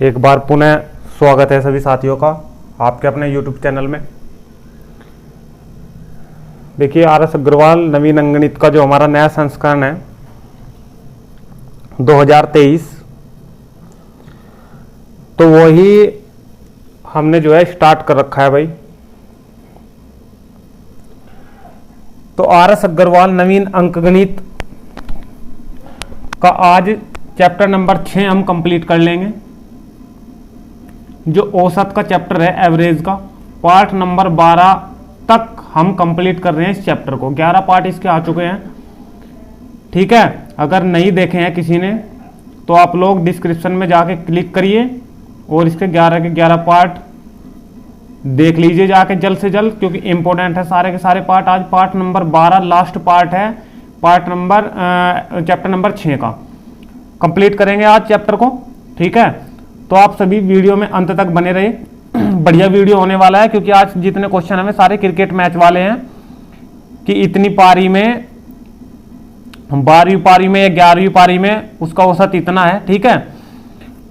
एक बार पुनः स्वागत है सभी साथियों का आपके अपने YouTube चैनल में। देखिए RS अग्रवाल नवीन अंकगणित का जो हमारा नया संस्करण है 2023, तो वही हमने जो है स्टार्ट कर रखा है भाई। तो RS अग्रवाल नवीन अंकगणित का आज चैप्टर नंबर 6 हम कंप्लीट कर लेंगे। जो औसत का चैप्टर है, एवरेज का पार्ट नंबर 12 तक हम कंप्लीट कर रहे हैं इस चैप्टर को। 11 पार्ट इसके आ चुके हैं, ठीक है। अगर नहीं देखे हैं किसी ने तो आप लोग डिस्क्रिप्शन में जाके क्लिक करिए और इसके 11 के 11 पार्ट देख लीजिए जाके जल्द से जल्द, क्योंकि इंपॉर्टेंट है सारे के सारे पार्ट। आज पार्ट नंबर 12 लास्ट पार्ट है, पार्ट नंबर चैप्टर नंबर 6 का कंप्लीट करेंगे आज चैप्टर को, ठीक है। तो आप सभी वीडियो में अंत तक बने रहे, बढ़िया वीडियो होने वाला है, क्योंकि आज जितने क्वेश्चन हमें सारे क्रिकेट मैच वाले हैं कि इतनी पारी में 12वीं पारी में या 11वीं पारी में उसका औसत इतना है, ठीक है।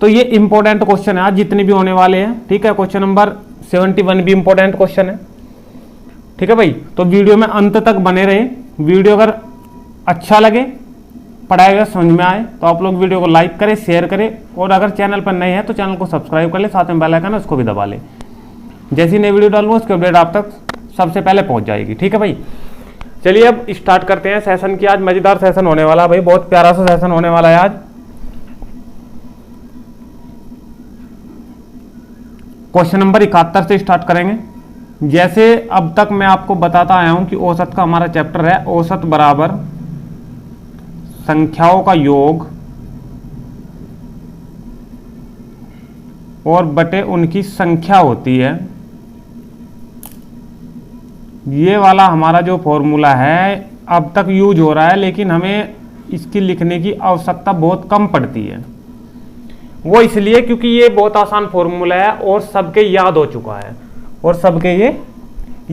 तो ये इंपॉर्टेंट क्वेश्चन है आज जितने भी होने वाले हैं, ठीक है। क्वेश्चन नंबर 71 भी इंपॉर्टेंट क्वेश्चन है, ठीक है भाई। तो वीडियो में अंत तक बने रहे। वीडियो अगर अच्छा लगे, पढ़ाई अगर समझ में आए तो आप लोग वीडियो को लाइक करें, शेयर करें, और अगर चैनल पर नए हैं तो चैनल को सब्सक्राइब कर ले, साथ में बेल आइकन है उसको भी दबा ले। जैसी नई वीडियो डालूंगा उसकी अपडेट आप तक सबसे पहले पहुंच जाएगी, ठीक है भाई। चलिए अब स्टार्ट करते हैं सेशन की। आज मजेदार सेशन होने वाला है भाई, बहुत प्यारा सा सेशन होने वाला है आज। क्वेश्चन नंबर 71 से स्टार्ट करेंगे। जैसे अब तक मैं आपको बताता आया हूं कि औसत का हमारा चैप्टर है, औसत बराबर संख्याओं का योग और बटे उनकी संख्या होती है। ये वाला हमारा जो फॉर्मूला है अब तक यूज हो रहा है, लेकिन हमें इसकी लिखने की आवश्यकता बहुत कम पड़ती है। वो इसलिए क्योंकि ये बहुत आसान फॉर्मूला है और सबके याद हो चुका है, और सबके ये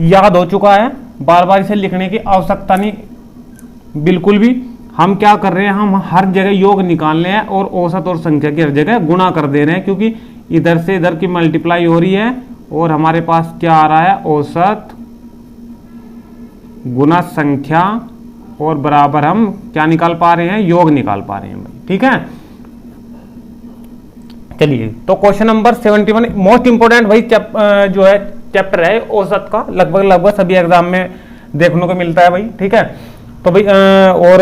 याद हो चुका है, बार बार इसे लिखने की आवश्यकता नहीं बिल्कुल भी। हम क्या कर रहे हैं, हम हर जगह योग निकाल रहे हैं और औसत और संख्या की हर जगह गुणा कर दे रहे हैं, क्योंकि इधर से इधर की मल्टीप्लाई हो रही है और हमारे पास क्या आ रहा है, औसत गुना संख्या, और बराबर हम क्या निकाल पा रहे हैं, योग निकाल पा रहे हैं भाई, ठीक है। चलिए तो क्वेश्चन नंबर 71 मोस्ट इंपोर्टेंट भाई जो है चैप्टर है औसत का, लगभग सभी एग्जाम में देखने को मिलता है भाई, ठीक है। तो भाई और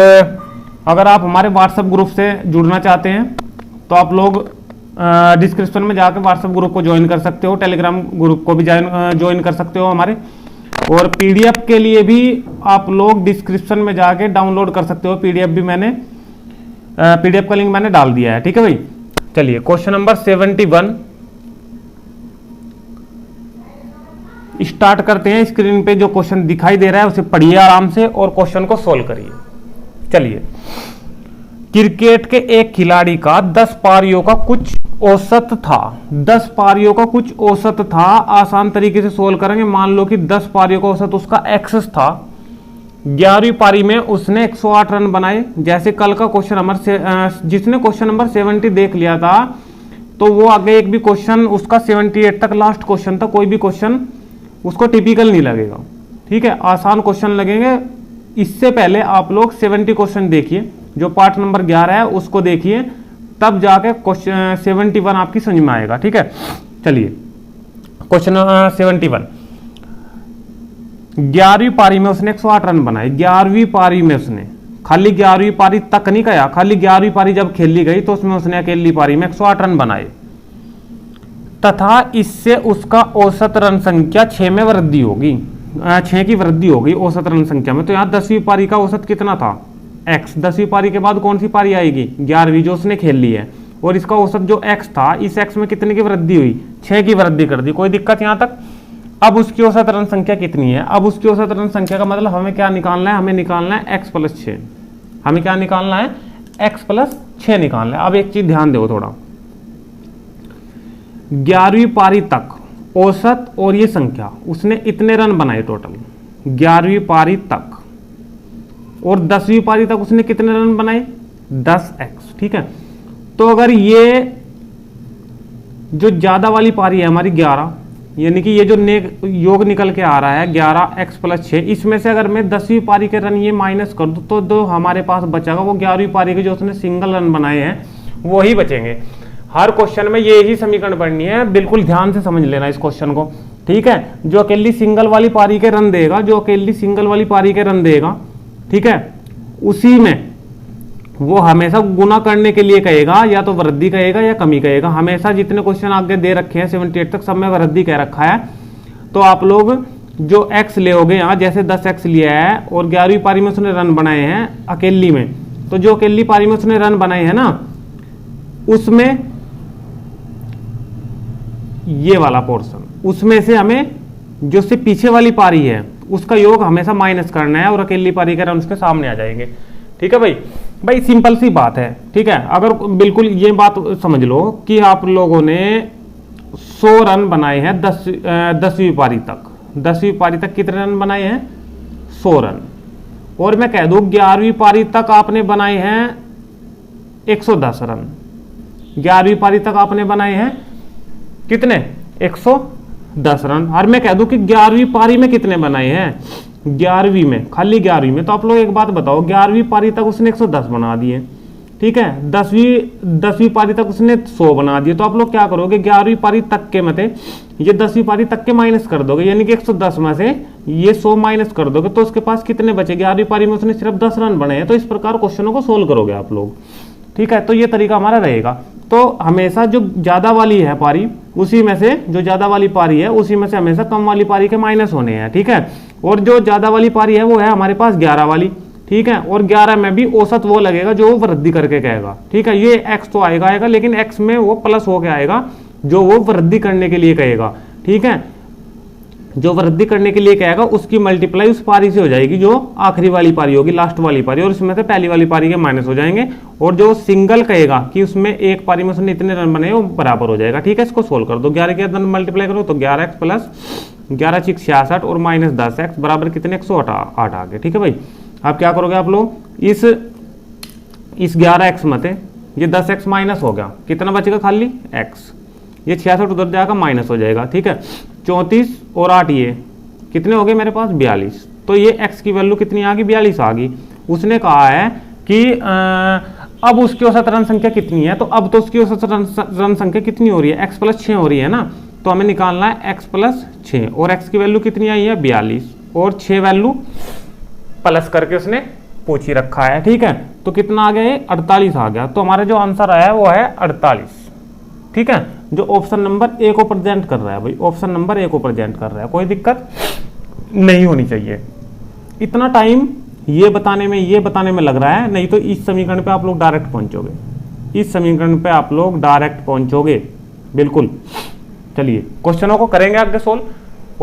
अगर आप हमारे व्हाट्सएप ग्रुप से जुड़ना चाहते हैं तो आप लोग डिस्क्रिप्शन में जाकर व्हाट्सएप ग्रुप को ज्वाइन कर सकते हो, टेलीग्राम ग्रुप को भी ज्वाइन कर सकते हो हमारे, और पीडीएफ के लिए भी आप लोग डिस्क्रिप्शन में जाके डाउनलोड कर सकते हो। पीडीएफ भी मैंने पीडीएफ का लिंक मैंने डाल दिया है, ठीक है भाई। चलिए क्वेश्चन नंबर 71 स्टार्ट करते हैं। स्क्रीन पे जो क्वेश्चन दिखाई दे रहा है उसे पढ़िए आराम से और क्वेश्चन को सोल्व करिए। चलिए, क्रिकेट के एक खिलाड़ी का 10 पारियों का कुछ औसत था। 10 पारियों का कुछ औसत था। आसान तरीके से सोल्व करेंगे। मान लो कि 10 पारियों का औसत उसका एक्सेस था। 11वीं पारी में उसने 108 रन बनाए। जैसे कल का क्वेश्चन नंबर जिसने क्वेश्चन नंबर 70 देख लिया था, तो वो आगे एक भी क्वेश्चन उसका 78 तक लास्ट क्वेश्चन था, कोई भी क्वेश्चन उसको टिपिकल नहीं लगेगा, ठीक है। आसान क्वेश्चन लगेंगे। इससे पहले आप लोग 70 क्वेश्चन देखिए, जो पार्ट नंबर 11 है उसको देखिए, तब जाके क्वेश्चन 71 आपकी समझ में आएगा, ठीक है। चलिए क्वेश्चन 71, 11वीं पारी में उसने 108 रन बनाए। 11वीं पारी में उसने खाली 11वीं पारी तक नहीं गया, खाली 11वीं पारी जब खेली गई तो उसमें उसने अकेली पारी में 108 रन बनाए, तथा इससे उसका औसत रन संख्या 6 में वृद्धि होगी। 6 की वृद्धि होगी औसत रन संख्या में। तो यहाँ 10वीं पारी का औसत कितना था, x। 10वीं पारी के बाद कौन सी पारी आएगी, 11वीं, जो उसने खेल ली है, और इसका औसत जो x था, इस x में कितने की वृद्धि हुई, 6 की वृद्धि कर दी। कोई दिक्कत यहाँ तक। अब उसकी औसत रन संख्या कितनी है, अब उसकी औसत रन संख्या का मतलब हमें क्या निकालना है, हमें निकालना है x + 6। हमें क्या निकालना है, x + 6 निकालना है। अब एक चीज ध्यान दो थोड़ा, 11वीं पारी तक औसत और ये संख्या, उसने इतने रन बनाए टोटल 11वीं पारी तक, और 10वीं पारी तक उसने कितने रन बनाए, 10x, ठीक है। तो अगर ये जो ज़्यादा वाली पारी है हमारी 11, यानी कि ये जो योग निकल के आ रहा है 11x + 6, इसमें से अगर मैं 10वीं पारी के रन ये माइनस कर दूँ तो जो हमारे पास बचेगा वो 11वीं पारी के जो उसने सिंगल रन बनाए हैं वो ही बचेंगे। हर क्वेश्चन में ये ही समीकरण पढ़नी है, बिल्कुल ध्यान से समझ लेना इस क्वेश्चन को, ठीक है। जो अकेली सिंगल वाली पारी के रन देगा, जो अकेली सिंगल वाली पारी के रन देगा, ठीक है, उसी में वो हमेशा गुना करने के लिए कहेगा, या तो वृद्धि कहेगा या कमी कहेगा। हमेशा जितने क्वेश्चन आगे दे रखे हैं 78 तक सब में वृद्धि कह रखा है। तो आप लोग जो x लेओगे यहाँ, जैसे 10x लिया है और 11वीं पारी में उसने रन बनाए हैं अकेली में, तो जो अकेली पारी में उसने रन बनाए हैं ना, उसमें ये वाला पोर्शन, उसमें से हमें जो से पीछे वाली पारी है उसका योग हमेशा माइनस करना है और अकेली पारी के रन उसके सामने आ जाएंगे, ठीक है भाई सिंपल सी बात है, ठीक है। अगर बिल्कुल ये बात समझ लो कि आप लोगों ने 100 रन बनाए हैं 10वीं पारी तक, 10वीं पारी तक कितने रन बनाए हैं? 100 रन। और मैं कह दूं 11वीं पारी तक आपने बनाए हैं 110 रन, 11वीं पारी तक आपने बनाए हैं कितने? 110 रन। और मैं कह दूं कि 11वीं पारी में कितने बनाए हैं? 11वीं में, खाली 11वीं में। तो आप लोग एक बात बताओ, 11वीं पारी तक उसने 110 बना दिए, ठीक है, 10वीं पारी तक उसने 100 बना दिए। तो आप लोग क्या करोगे, 11वीं पारी तक के मते ये 10वीं पारी तक के माइनस कर दोगे, यानी कि 110 में से ये 100 माइनस कर दोगे तो उसके पास कितने बचे? 11वीं पारी में उसने सिर्फ 10 रन बने हैं। तो इस प्रकार क्वेश्चनों को सोल्व करोगे आप लोग, ठीक है। तो ये तरीका हमारा रहेगा। तो हमेशा जो ज्यादा वाली है पारी, उसी में से जो ज्यादा वाली पारी है उसी में से हमेशा कम वाली पारी के माइनस होने हैं, ठीक है। और जो ज्यादा वाली पारी है वो है हमारे पास 11 वाली, ठीक है। और 11 में भी औसत वो लगेगा जो वो वृद्धि करके कहेगा, ठीक है। ये x तो आएगा लेकिन x में वो प्लस होके आएगा जो वो वृद्धि करने के लिए कहेगा, ठीक है। जो वृद्धि करने के लिए कहेगा उसकी मल्टीप्लाई उस पारी से हो जाएगी जो आखिरी वाली पारी होगी, लास्ट वाली पारी, और इसमें से पहली वाली पारी के माइनस हो जाएंगे। और जो सिंगल कहेगा कि उसमें एक पारी में उसने इतने रन बने वो बराबर हो जाएगा, ठीक है। इसको सोल्व कर दो, 11 के अंदर मल्टीप्लाई करो तो 11x प्लस 11 6 66 और माइनस 10x बराबर कितने? 108 आ गए, ठीक है भाई। अब क्या करोगे आप लोग, इस 11x में थे ये 10x माइनस हो गया, कितना बचेगा? खाली x। ये 66 उधर जाएगा माइनस हो जाएगा, ठीक है। 34 और 8 ये कितने हो गए मेरे पास? 42। तो ये x की वैल्यू कितनी आ गई? 42 आ गई। उसने कहा है कि अब उसकी औसत रन संख्या कितनी है, तो अब तो उसकी औसत रन संख्या कितनी हो रही है? x + 6 हो रही है ना। तो हमें निकालना है x + 6 और x की वैल्यू कितनी आई है? 42 और 6 वैल्यू प्लस करके उसने पूछ ही रखा है, ठीक है। तो कितना आ गया? 48 आ गया। तो हमारा जो आंसर आया वो है 48, ठीक है। जो ऑप्शन नंबर ए को प्रेजेंट कर रहा है भाई, ऑप्शन नंबर ए को प्रेजेंट कर रहा है, कोई दिक्कत नहीं होनी चाहिए। इतना टाइम ये बताने में लग रहा है, नहीं तो इस समीकरण पे आप लोग डायरेक्ट पहुंचोगे, इस समीकरण पे आप लोग डायरेक्ट पहुंचोगे, बिल्कुल। चलिए क्वेश्चनों को करेंगे आगे सोल्व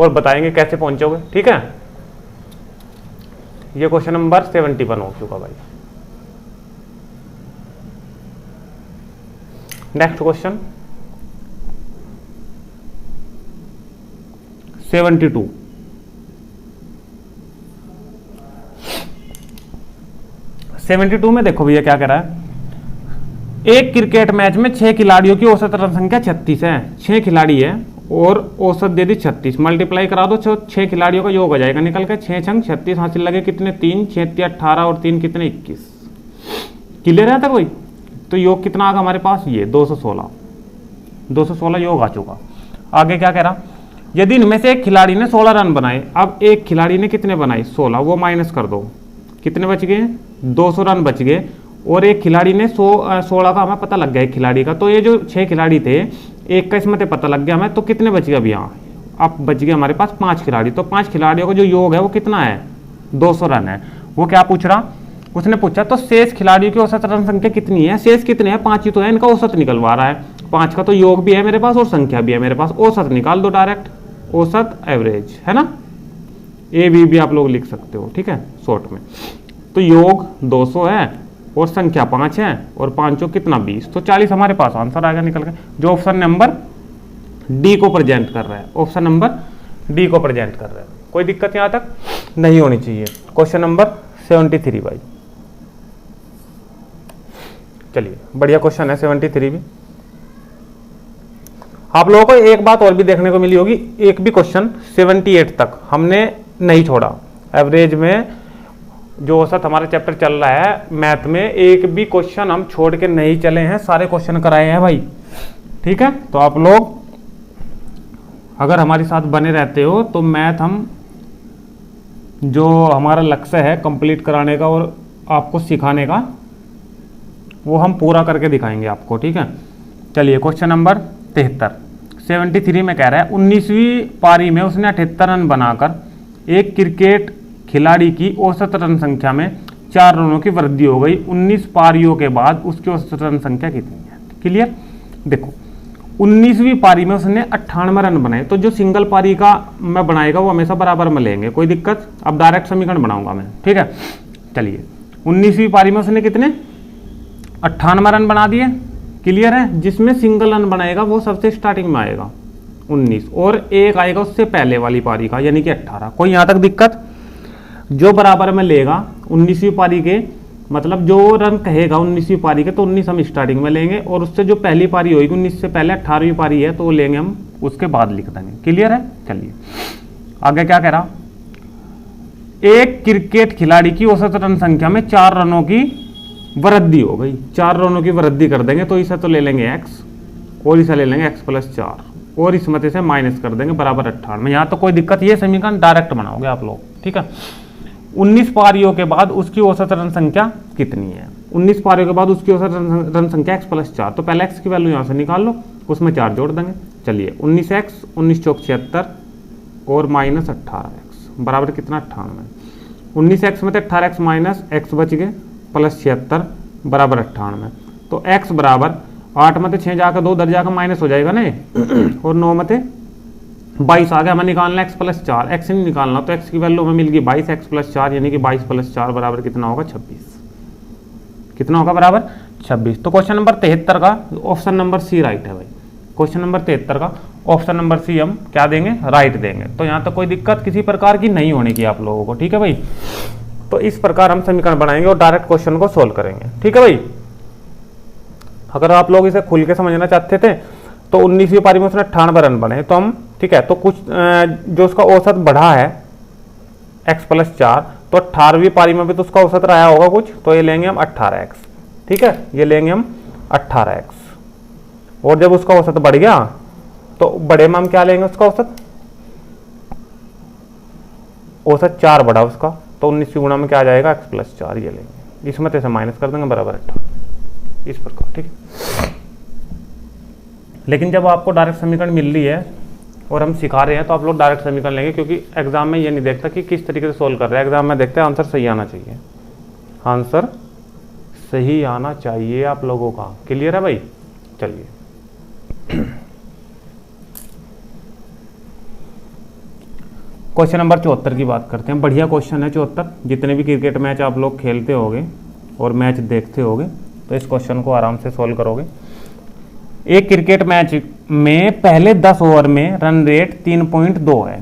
और बताएंगे कैसे पहुंचोगे, ठीक है। ये क्वेश्चन नंबर 71 हो चुका भाई। Next question 72। में देखो भैया क्या कह रहा है, एक क्रिकेट मैच में 6 खिलाड़ियों की औसत रन संख्या 36 है। 6 खिलाड़ी है और औसत दे दी 36, मल्टीप्लाई करा दो, 6 खिलाड़ियों का योग हो जाएगा निकल के 6 छंग 36, हासिल लगे कितने? 3, 6 × 18 और 3 कितने? 21। क्लियर है तक भाई? तो योग कितना आ गया हमारे पास? ये 216 योग आ चुका। आगे क्या कह रहा, यदि इनमें से एक खिलाड़ी ने 16 रन बनाए, अब एक खिलाड़ी ने कितने बनाए? 16, वो माइनस कर दो, कितने बच गए? 200 रन बच गए। और एक खिलाड़ी ने 16 का हमें पता लग गया एक खिलाड़ी का। तो ये जो 6 खिलाड़ी थे, एक का इसमें पता लग गया हमें, तो कितने बच गए? अब यहाँ अब बच गए हमारे पास 5 खिलाड़ी। तो 5 खिलाड़ियों का जो योग है वो कितना है? 200 रन है। वो क्या पूछ रहा, उसने पूछा तो शेष खिलाड़ियों की औसत रन संख्या कितनी है? शेष कितने हैं? 5 ही तो है, इनका औसत निकलवा रहा है। 5 का तो योग भी है मेरे पास और संख्या भी है मेरे पास, औसत निकाल दो डायरेक्ट, औसत एवरेज है ना, ए बी भी आप लोग लिख सकते हो, ठीक है, शॉर्ट में। तो योग 200 है और संख्या 5 है और 5 कितना? 20। तो 40 हमारे पास आंसर आएगा निकल के, जो ऑप्शन नंबर डी को प्रेजेंट कर रहा है, ऑप्शन नंबर डी को प्रेजेंट कर रहा है। कोई दिक्कत यहां तक नहीं होनी चाहिए। क्वेश्चन नंबर 73 भाई, चलिए बढ़िया क्वेश्चन है 73 भी। आप लोगों को एक बात और भी देखने को मिली होगी, एक भी क्वेश्चन 78 तक हमने नहीं छोड़ा। एवरेज में जो औसत हमारा चैप्टर चल रहा है मैथ में, एक भी क्वेश्चन हम छोड़ के नहीं चले हैं, सारे क्वेश्चन कराए हैं भाई। ठीक है, तो आप लोग अगर हमारे साथ बने रहते हो तो मैथ हम जो हमारा लक्ष्य है कंप्लीट कराने का और आपको सिखाने का, वो हम पूरा करके दिखाएंगे आपको। ठीक है, चलिए क्वेश्चन नंबर 73 में कह रहा है 19वीं पारी में उसने 78 रन बनाकर एक क्रिकेट खिलाड़ी की औसत रन संख्या में 4 रनों की वृद्धि हो गई। 19 पारियों के बाद उसकी औसत रन संख्या कितनी है? क्लियर? देखो 19वीं पारी में उसने 98 रन बनाए, तो जो सिंगल पारी का मैं बनाएगा वो हमेशा बराबर में लेंगे, कोई दिक्कत। अब डायरेक्ट समीकरण बनाऊंगा मैं। ठीक है, चलिए 19वीं पारी में उसने कितने 98 रन बना दिए। क्लियर है? जिसमें सिंगल रन बनाएगा वो सबसे स्टार्टिंग में आएगा 19, और एक आएगा उससे पहले वाली पारी का यानी कि 18। कोई यहां तक दिक्कत? जो बराबर में लेगा 19वीं पारी के, मतलब जो रन कहेगा 19वीं पारी के, तो 19 हम स्टार्टिंग में लेंगे, और उससे जो पहली पारी होगी 19 से पहले 18वीं पारी है तो वो लेंगे हम उसके बाद लिख देंगे। क्लियर है? चलिए आगे क्या कह रहा, एक क्रिकेट खिलाड़ी की औसत रन संख्या में 4 रनों की वृद्धि हो गई। 4 रनों की वृद्धि कर देंगे, तो इसे तो ले लेंगे x और इसे ले लेंगे x+4 और इस मत से माइनस कर देंगे बराबर 98। यहाँ तो कोई दिक्कत, ये समीकरण डायरेक्ट बनाओगे आप लोग। ठीक है, 19 पारियों के बाद उसकी औसत रन संख्या कितनी है? 19 पारियों के बाद उसकी औसत रन संख्या x+4, तो पहले x की वैल्यू यहाँ से निकाल लो, उसमें 4 जोड़ देंगे। चलिए 19x 19 चौक 76 और माइनस 18x बराबर कितना 98। 19x में तो 18x माइनस x बच गए प्लस 76 बराबर 98। तो x बराबर 8 में 6 जाकर 2 दर जाकर माइनस हो जाएगा ना और 9 में 22 आ गया। हमें निकालना x+4, x नहीं निकालना, तो x की वैल्यू हमें मिल गई 22, x+4 यानी कि 22+4 बराबर कितना होगा 26। कितना होगा? बराबर 26। तो क्वेश्चन नंबर 73 का ऑप्शन नंबर सी राइट है भाई। क्वेश्चन नंबर 73 का ऑप्शन नंबर सी हम क्या देंगे? राइट देंगे। तो यहाँ तक कोई दिक्कत किसी प्रकार की नहीं होने की आप लोगों को। ठीक है भाई, तो इस प्रकार हम समीकरण बनाएंगे और डायरेक्ट क्वेश्चन को सोल्व करेंगे। ठीक है भाई, अगर आप लोग इसे खुल के समझना चाहते थे तो 19वीं पारी में उसने 98 रन बने, तो हम ठीक है, तो कुछ जो उसका औसत बढ़ा है x+4, तो 18वीं पारी में भी तो उसका औसत रहा होगा कुछ, तो ये लेंगे हम 18x। ठीक है, ये लेंगे हम 18x, और जब उसका औसत बढ़ गया तो बड़े में हम क्या लेंगे? उसका औसत 4 बढ़ा उसका, तो 19 की गुणा में क्या आ जाएगा? x+4 ये लेंगे, इसमें से माइनस कर देंगे बराबर 18, इस प्रकार। ठीक है, लेकिन जब आपको डायरेक्ट समीकरण मिल रही है और हम सिखा रहे हैं तो आप लोग डायरेक्ट समीकरण लेंगे, क्योंकि एग्जाम में ये नहीं देखता कि किस तरीके से सोल्व कर रहे हैं। एग्जाम में देखते हैं आंसर सही आना चाहिए, आंसर सही आना चाहिए आप लोगों का। क्लियर है भाई? चलिए क्वेश्चन नंबर 74 की बात करते हैं। बढ़िया क्वेश्चन है 74। जितने भी क्रिकेट मैच आप लोग खेलते होगे और मैच देखते होगे तो इस क्वेश्चन को आराम से सोल्व करोगे। एक क्रिकेट मैच में पहले 10 ओवर में रन रेट 3.2 है।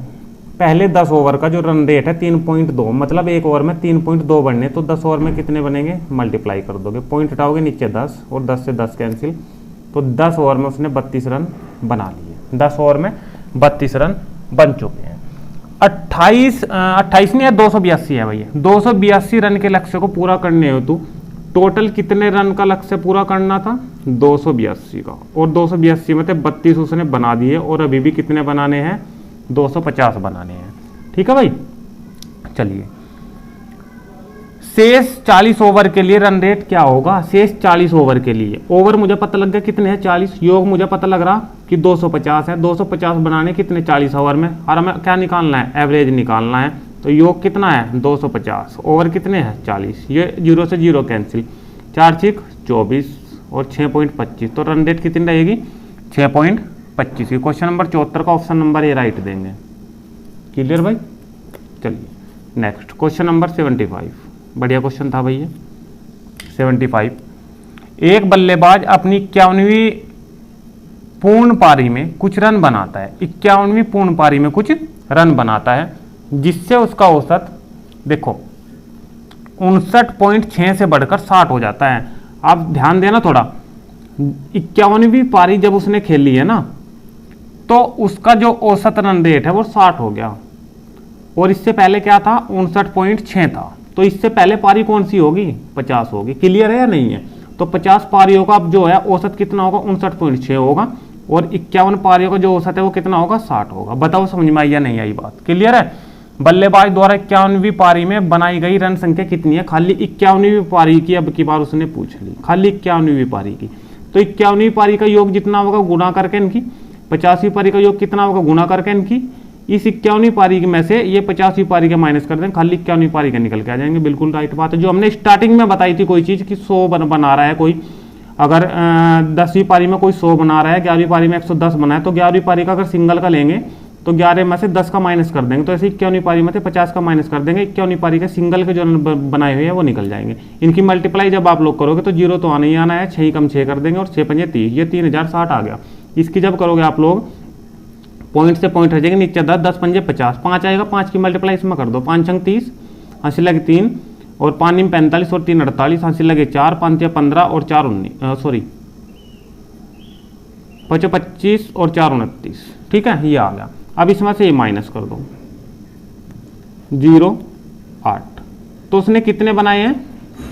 पहले 10 ओवर का जो रन रेट है 3.2, मतलब एक ओवर में 3.2 बनने, तो 10 ओवर में कितने बनेंगे? मल्टीप्लाई कर दोगे, पॉइंट हटाओगे नीचे 10 और 10 से 10 कैंसिल, तो 10 ओवर में उसने 32 रन बना लिए। 10 ओवर में 32 रन बन चुके हैं। 28 नहीं है, 282 है भैया। 282 रन के लक्ष्य को पूरा करने हेतु टोटल कितने रन का लक्ष्य पूरा करना था? 282 का, और 282 में से 32 उसने बना दिए, और अभी भी कितने बनाने हैं? 250 बनाने हैं। ठीक है भाई, चलिए शेष 40 ओवर के लिए रन रेट क्या होगा? शेष 40 ओवर के लिए, ओवर मुझे पता लग गया कितने हैं 40, योग मुझे पता लग रहा कि 250 है। 250 बनाने कितने 40 ओवर में, और हमें क्या निकालना है? एवरेज निकालना है। तो योग कितना है? 250, ओवर कितने हैं? 40, ये 0 से 0 कैंसिल, 4 6 24 और 6.25, तो रन रेट कितनी रहेगी? 6.25। क्वेश्चन नंबर 74 का ऑप्शन नंबर ए राइट देंगे। क्लियर भाई? चलिए नेक्स्ट क्वेश्चन नंबर 75। बढ़िया क्वेश्चन था भैया 75। एक बल्लेबाज अपनी 51वीं पूर्ण पारी में कुछ रन बनाता है। 51वीं पूर्ण पारी में कुछ रन बनाता है, जिससे उसका औसत देखो 59.6 से बढ़कर 60 हो जाता है। आप ध्यान देना थोड़ा, 51वीं पारी जब उसने खेली है ना, तो उसका जो औसत रन रेट है वो 60 हो गया, और इससे पहले क्या था 59.6 था। तो इससे पहले पारी कौन सी होगी 50 होगी। क्लियर है या नहीं है? तो 50 पारियों का अब जो है औसत कितना होगा 59.6 होगा, और 51 पारियों का जो औसत है वो कितना होगा 60 होगा। बताओ समझ में आई या नहीं आई बात? क्लियर है? बल्लेबाज द्वारा 51वीं पारी में बनाई गई रन संख्या कितनी है? खाली 51वीं पारी की अब की बार उसने पूछ ली, खाली 51वीं पारी की। तो 51वीं पारी का योग जितना होगा गुणा करके इनकी 50वीं पारी का योग कितना होगा गुणा करके इनकी इस 51वीं पारी में से ये 50वीं पारी के माइनस कर दें, खाली 51वीं पारी के निकल के आ जाएंगे। बिल्कुल राइट बात है। जो हमने स्टार्टिंग में बताई थी कोई चीज़ कि 100 बना रहा है कोई, अगर 10वीं पारी में कोई 100 बना रहा है, 11वीं पारी में 110 बना है, तो 11वीं पारी का अगर सिंगल का लेंगे तो 11 में से 10 का माइनस कर देंगे, तो ऐसे 51वीं पारी में से 50 का माइनस कर देंगे, 51वीं पारी के सिंगल के जो बनाए हुए हैं वो निकल जाएंगे। इनकी मल्टीप्लाई जब आप लोग करोगे तो 0 तो आना ही आना है, 6 कम 6 कर देंगे और 6 पंजे 30, ये 3060 आ गया। इसकी जब करोगे आप लोग पॉइंट से पॉइंट रह जाएंगे, नीचे 10, 10 पंजे 50, 5 आएगा, 5 की मल्टीप्लाई इसमें कर दो, 5 अंक 30, हासिल लगे 3 और 5 में 45 और 3 48, हासिल लगे 4, 5 15 और 4 19, सॉरी 25 और 4 29। ठीक है, ये आ गया। अब इसमें से ये माइनस कर दो 0 8। तो उसने कितने बनाए हैं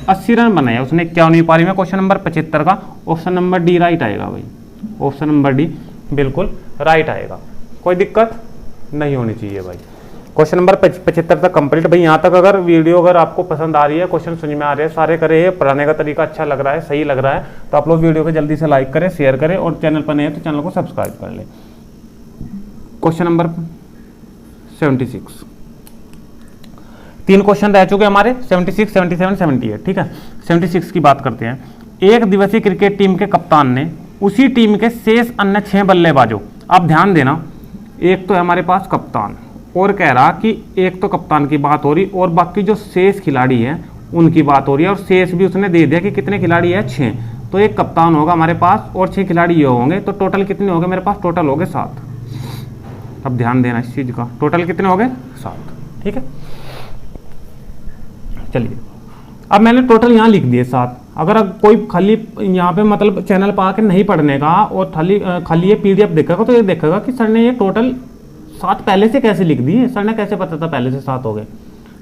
80 रन बनाए हैं उसने 51वीं पारी में। क्वेश्चन नंबर 75 का ऑप्शन नंबर डी राइट आएगा भाई, ऑप्शन नंबर डी बिल्कुल राइट आएगा, कोई दिक्कत नहीं होनी चाहिए भाई। क्वेश्चन नंबर 75 तक कंप्लीट भाई। यहाँ तक अगर वीडियो अगर आपको पसंद आ रही है, क्वेश्चन समझ में आ रहे हैं, सारे करे हैं, पढ़ाने का तरीका अच्छा लग रहा है, सही लग रहा है, तो आप लोग वीडियो को जल्दी से लाइक करें, शेयर करें, और चैनल पर नए हैं तो चैनल को सब्सक्राइब कर लें। क्वेश्चन नंबर 76, 3 क्वेश्चन रह चुके हमारे 76, 77, 78। ठीक है, 76 की बात करते हैं। एक दिवसीय क्रिकेट टीम के कप्तान ने उसी टीम के शेष अन्य 6 बल्लेबाजों, आप ध्यान देना, एक तो है हमारे पास कप्तान, और कह रहा कि एक तो कप्तान की बात हो रही और बाकी जो शेष खिलाड़ी हैं उनकी बात हो रही है, और शेष भी उसने दे दिया कि कितने खिलाड़ी है 6। तो एक कप्तान होगा हमारे पास और 6 खिलाड़ी ये होंगे, तो टोटल कितने हो गए मेरे पास? टोटल हो गए 7। अब ध्यान देना इस चीज का, टोटल कितने हो गए 7। ठीक है, चलिए अब मैंने टोटल यहाँ लिख दिए 7। अगर कोई खाली यहाँ पे मतलब चैनल पर आके नहीं पढ़ने का और खाली ये PDF देखेगा तो ये देखेगा कि सर ने ये टोटल 7 पहले से कैसे लिख दिए, सर ने कैसे पता था पहले से 7 हो गए?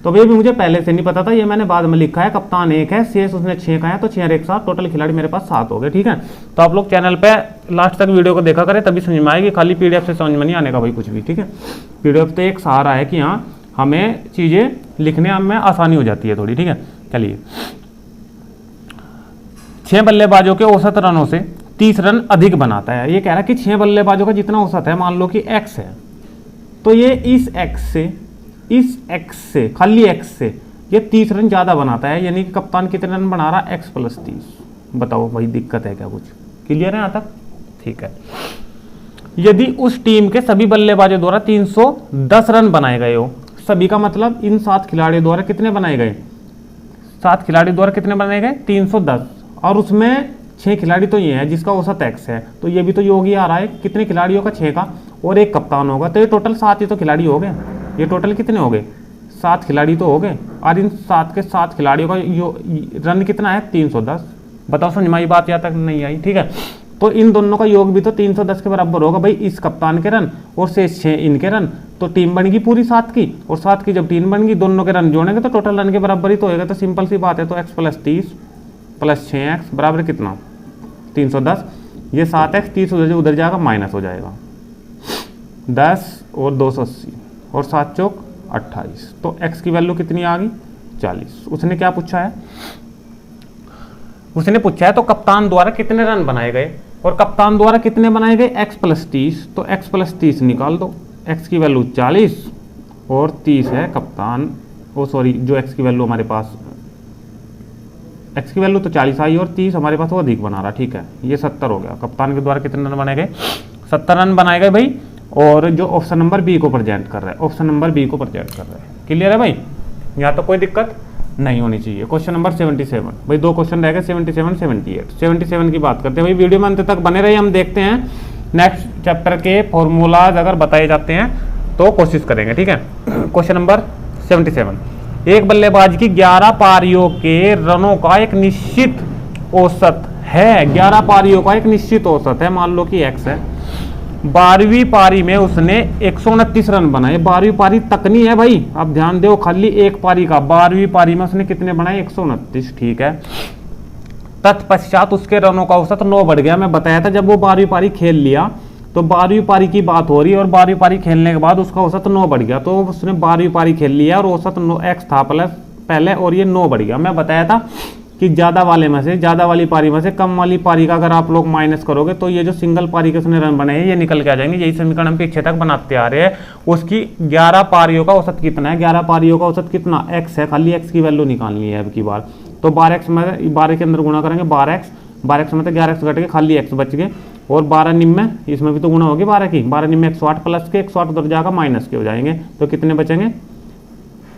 तो ये भी मुझे पहले से नहीं पता था, ये मैंने बाद में लिखा है। कप्तान 1 है, शेष उसने 6 का है, तो 6 और 1 7, टोटल खिलाड़ी मेरे पास 7 हो गए। ठीक है, तो आप लोग चैनल पे लास्ट तक वीडियो को देखा करें, तभी समझ में आएगी, खाली PDF से समझ में नहीं आने का भाई कुछ भी। ठीक है, PDF तो एक सहारा है कि हाँ हमें चीज़ें लिखने में आसानी हो जाती है थोड़ी। ठीक है, चलिए 6 बल्लेबाजों के औसत रनों से 30 रन अधिक बनाता है। ये कह रहा है कि 6 बल्लेबाजों का जितना औसत है, मान लो कि x है, तो ये इस x से खाली x से ये 30 रन ज़्यादा बनाता है, यानी कि कप्तान कितने रन बना रहा है x + 30। बताओ भाई दिक्कत है क्या कुछ? क्लियर है यहाँ तक? ठीक है, यदि उस टीम के सभी बल्लेबाजों द्वारा 310 रन बनाए गए हो, सभी का मतलब इन 7 खिलाड़ियों द्वारा कितने बनाए गए? 7 खिलाड़ी द्वारा कितने बनाए गए? 310, और उसमें 6 खिलाड़ी तो ये है जिसका औसत x है, तो ये भी तो योग ही आ रहा है कितने खिलाड़ियों का? 6 का, और एक कप्तान होगा, तो ये टोटल 7 ही तो खिलाड़ी हो गए। ये टोटल कितने हो गए? 7 खिलाड़ी तो हो गए, और इन 7 के 7 खिलाड़ियों का रन कितना है? 310। बताओ समझ में आई बात या तक नहीं आई? ठीक है, तो इन दोनों का योग भी तो 310 के बराबर होगा भाई, इस कप्तान के रन और शेष 6 इनके रन, तो टीम बन गई पूरी 7 की, और 7 की जब टीम बन गई, दोनों के रन जोड़ेंगे तो टोटल रन के बराबर ही तो होगा। तो सिंपल सी बात है, तो x + 30 + 6x बराबर कितना? 310। ये 7x 30 उधर जाएगा, माइनस हो जाएगा 10 और 280 और 7 चौक 28, तो x की वैल्यू कितनी आ गई? 40। उसने क्या पूछा है? उसने पूछा है तो कप्तान द्वारा कितने रन बनाए गए, और कप्तान द्वारा कितने बनाए गए? x + 30, तो x + 30 निकाल दो, x की वैल्यू 40 और 30 है कप्तान, ओ सॉरी जो x की वैल्यू हमारे पास, x की वैल्यू तो 40 आई और 30 हमारे पास वो अधिक बना रहा। ठीक है, ये 70 हो गया। कप्तान के द्वारा कितने रन बनाए गए? 70 रन बनाए गए भाई, और जो ऑप्शन नंबर बी को प्रेजेंट कर रहा है, ऑप्शन नंबर बी को प्रेजेंट कर रहा है। क्लियर है भाई? यहाँ तो कोई दिक्कत नहीं होनी चाहिए। क्वेश्चन नंबर 77 भाई, 2 क्वेश्चन रह गए 77, 78। 77 की बात करते हैं भाई, वीडियो में अंत तक बने रहिए, हम देखते हैं नेक्स्ट चैप्टर के फॉर्मूलाज अगर बताए जाते हैं तो कोशिश करेंगे। ठीक है, क्वेश्चन नंबर 77, एक बल्लेबाज की 11 पारियों के रनों का एक निश्चित औसत है, 11 पारियों का एक निश्चित औसत है, मान लो कि x है, 12वीं पारी में उसने 129 रन बनाए। 12वीं पारी तक नहीं है भाई, अब ध्यान दो, खाली एक पारी का। 12वीं पारी में उसने कितने बनाए? 129, ठीक है। तत्पश्चात उसके रनों का औसत 9 बढ़ गया। मैं बताया था जब वो 12वीं पारी खेल लिया, तो 12वीं पारी की बात हो रही है, और 12वीं पारी खेलने के बाद उसका औसत 9 बढ़ गया। तो उसने 12वीं पारी खेल लिया और औसत 9 x था प्लस पहले, और ये 9 बढ़ गया। मैं बताया था कि ज्यादा वाले में से, ज्यादा वाली पारी में से कम वाली पारी का अगर आप लोग माइनस करोगे तो ये जो सिंगल पारी के उसने रन बनाए हैं ये निकल के आ जाएंगे। यही समीकरण हम पीछे तक बनाते आ रहे हैं। उसकी 11 पारियों का औसत कितना है? 11 पारियों का औसत कितना? x है, खाली x की वैल्यू निकालनी है अब की बार। तो 12x में 12 के अंदर गुणा करेंगे, 12x में तो 11x घट के खाली x बच गए, और 12 निम्न इसमें भी तो गुणा होगी 12 की। 12 निम्न 108 प्लस के 108 उधर जाकर माइनस के हो जाएंगे, तो कितने बचेंगे?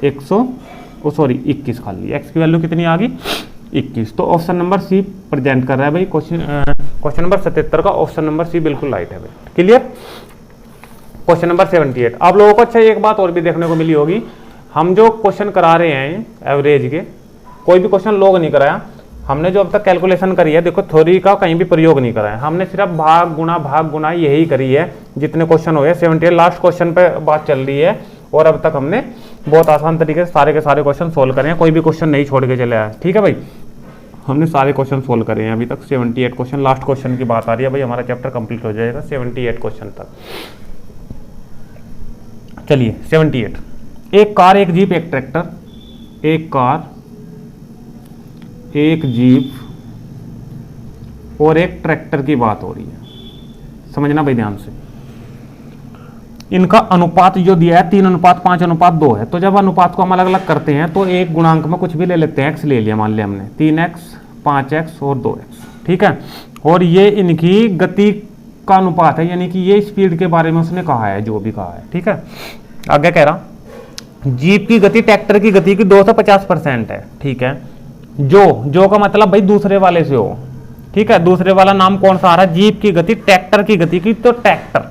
21, खाली x की वैल्यू कितनी आ गई? 21। तो ऑप्शन नंबर सी प्रेजेंट कर रहा है भाई। क्वेश्चन नंबर 77 का ऑप्शन नंबर सी बिल्कुल राइट है भाई। क्लियर? क्वेश्चन नंबर 78 आप लोगों को। अच्छा, एक बात और भी देखने को मिली होगी, हम जो क्वेश्चन करा रहे हैं एवरेज के, कोई भी क्वेश्चन लोग नहीं कराया हमने। जो अब तक कैलकुलेशन करी है, देखो थ्योरी का कहीं भी प्रयोग नहीं करा है हमने, सिर्फ भाग गुणा यही करी है जितने क्वेश्चन हुए। 78 लास्ट क्वेश्चन पे बात चल रही है, और अब तक हमने बहुत आसान तरीके से सारे के सारे क्वेश्चन सोल्व करे हैं, कोई भी क्वेश्चन नहीं छोड़ के चले आए। ठीक है भाई, हमने सारे क्वेश्चन सोल्व करे हैं अभी तक। 78 क्वेश्चन, लास्ट क्वेश्चन की बात आ रही है भाई, हमारा चैप्टर कंप्लीट हो जाएगा 78 क्वेश्चन तक। चलिए 78, एक कार, एक जीप, एक ट्रैक्टर, एक कार, एक जीप और एक ट्रैक्टर की बात हो रही है। समझना भाई ध्यान से। इनका अनुपात जो दिया है 3:5:2 है। तो जब अनुपात को हम अलग अलग करते हैं तो एक गुणांक में कुछ भी ले लेते हैं, x ले लिया मान लिया हमने, 3x, 5x और 2x, ठीक है। और ये इनकी गति का अनुपात है, यानी कि ये स्पीड के बारे में उसने कहा है, जो भी कहा है, ठीक है। आगे कह रहा जीप की गति ट्रैक्टर की गति की 250% है, ठीक है। जो का मतलब भाई दूसरे वाले से हो, ठीक है। दूसरे वाला नाम कौन सा आ रहा है? जीप की गति ट्रैक्टर की गति की, तो ट्रैक्टर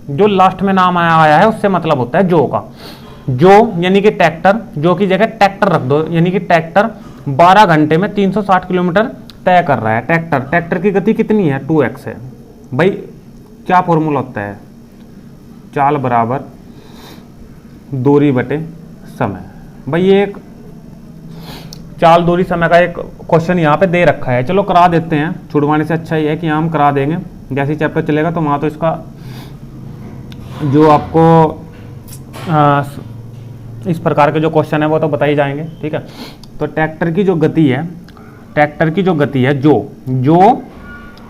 जो लास्ट में नाम आया है उससे मतलब होता है जो का। जो यानी कि ट्रैक्टर, जो की जगह ट्रैक्टर रख दो, यानी कि ट्रैक्टर 12 घंटे में 360 किलोमीटर तय कर रहा है। ट्रैक्टर की गति कितनी है? 2x है भाई। क्या फॉर्मूला होता है? चाल बराबर दूरी बटे समय। भाई ये एक चाल दूरी समय का एक क्वेश्चन यहाँ पे दे रखा है, चलो करा देते हैं। छुड़वाने से अच्छा ही है कि हम करा देंगे, जैसे चैप्टर चलेगा तो वहाँ तो इसका जो आपको इस प्रकार के जो क्वेश्चन है वो तो बता ही जाएंगे, ठीक है। तो ट्रैक्टर की जो गति है, जो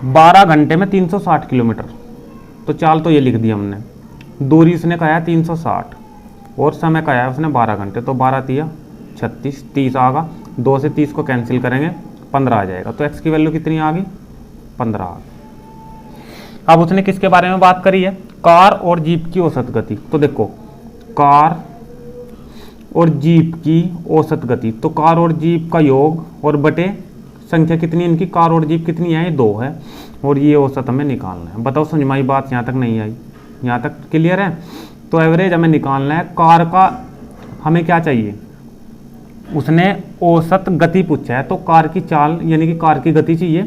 12 घंटे में 360 किलोमीटर, तो चाल तो ये लिख दी हमने। दूरी इसने कहा है 360 और समय कहा है उसने 12 घंटे, तो 12 तिया 36, 30 आगा, 2 से 30 को कैंसिल करेंगे 15 आ जाएगा। तो x की वैल्यू कितनी आ गई? 15 आ गई। अब उसने किसके बारे में बात करी है? कार और जीप की औसत गति। तो देखो कार और जीप की औसत गति, तो कार और जीप का योग और बटे संख्या कितनी है इनकी? कार और जीप कितनी है? 2 है, और ये औसत हमें निकालना है। बताओ समझ में आई बात? यहाँ तक नहीं आई? यहाँ तक क्लियर है? तो एवरेज हमें निकालना है। कार का हमें क्या चाहिए? उसने औसत गति पूछा है, तो कार की चाल यानी कि कार की गति चाहिए।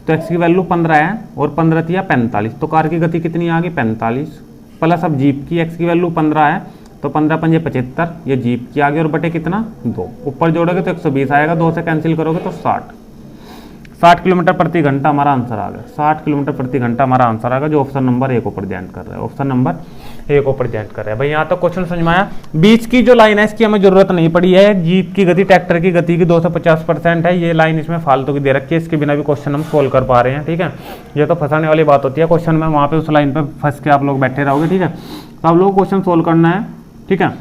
तो x की वैल्यू 15 है और 15 तिया 45, तो कार की गति कितनी आ गई? 45 प्लस अब जीप की x की वैल्यू 15 है, तो 15 पंजे 75, ये जीप की आ गई, और बटे कितना? 2। ऊपर जोड़ोगे तो 120 आएगा, 2 से कैंसिल करोगे तो 60 किलोमीटर प्रति घंटा हमारा आंसर आ गया। 60 किलोमीटर प्रति घंटा हमारा आंसर आ गया, जो ऑप्शन नंबर ए को प्रेजेंट कर रहा है। ऑप्शन नंबर ए को प्रेजेंट कर रहा है भाई। यहाँ तक क्वेश्चन समझ में आया? बीच की जो लाइन है इसकी हमें जरूरत नहीं पड़ी है। जीप की गति ट्रैक्टर की गति की 250% है, ये लाइन इसमें फालतू की दे रखी है, इसके बिना भी क्वेश्चन हम सोल्व कर पा रहे हैं, ठीक है। ये तो फंसाने वाली बात होती है क्वेश्चन में, वहाँ पे उस लाइन पे फंस के आप लोग बैठे रहोगे, ठीक है। तो आप लोग क्वेश्चन सोल्व करना है, ठीक है।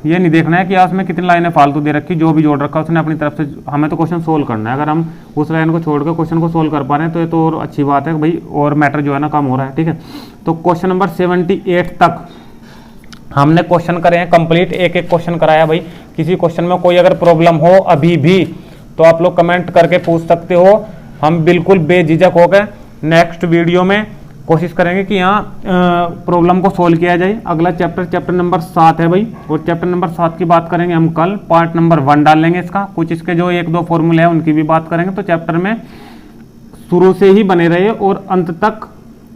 ये नहीं देखना है कि उसमें कितनी लाइनें फालतू दे रखी, जो भी जोड़ रखा उसने अपनी तरफ से, हमें तो क्वेश्चन सोल्व करना है। अगर हम उस लाइन को छोड़कर क्वेश्चन को सोल्व कर पा रहे हैं तो ये तो और अच्छी बात है भाई, और मैटर जो है ना कम हो रहा है, ठीक है। तो क्वेश्चन नंबर 78 तक हमने क्वेश्चन करे हैं कंप्लीट, एक एक क्वेश्चन कराया भाई। किसी क्वेश्चन में कोई अगर प्रॉब्लम हो अभी भी तो आप लोग कमेंट करके पूछ सकते हो, हम बिल्कुल बेझिझक होकर नेक्स्ट वीडियो में कोशिश करेंगे कि यहाँ प्रॉब्लम को सोल्व किया जाए। अगला चैप्टर नंबर 7 है भाई, और चैप्टर नंबर 7 की बात करेंगे हम कल। पार्ट नंबर 1 डाल लेंगे इसका, कुछ इसके जो 1-2 फॉर्मूले हैं उनकी भी बात करेंगे। तो चैप्टर में शुरू से ही बने रहिए और अंत तक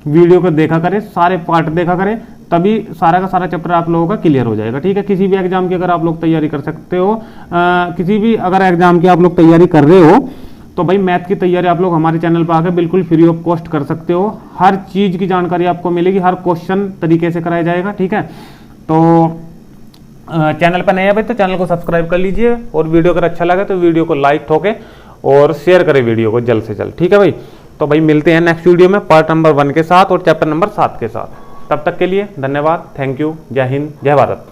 वीडियो को देखा करें, सारे पार्ट देखा करें, तभी सारा का सारा चैप्टर आप लोगों का क्लियर हो जाएगा। ठीक है, किसी भी एग्जाम की अगर आप लोग तैयारी कर सकते हो, किसी भी अगर एग्जाम की आप लोग तैयारी कर रहे हो तो भाई मैथ की तैयारी आप लोग हमारे चैनल पर आकर बिल्कुल फ्री ऑफ कॉस्ट कर सकते हो। हर चीज की जानकारी आपको मिलेगी, हर क्वेश्चन तरीके से कराया जाएगा। ठीक है, तो चैनल पर नए हैं भाई तो चैनल को सब्सक्राइब कर लीजिए, और वीडियो अगर अच्छा लगे तो वीडियो को लाइक ठोके और शेयर करें वीडियो को जल्द से जल्द। ठीक है भाई, तो भाई मिलते हैं नेक्स्ट वीडियो में पार्ट नंबर 1 के साथ और चैप्टर नंबर 7 के साथ। तब तक के लिए धन्यवाद, थैंक यू, जय हिंद, जय भारत।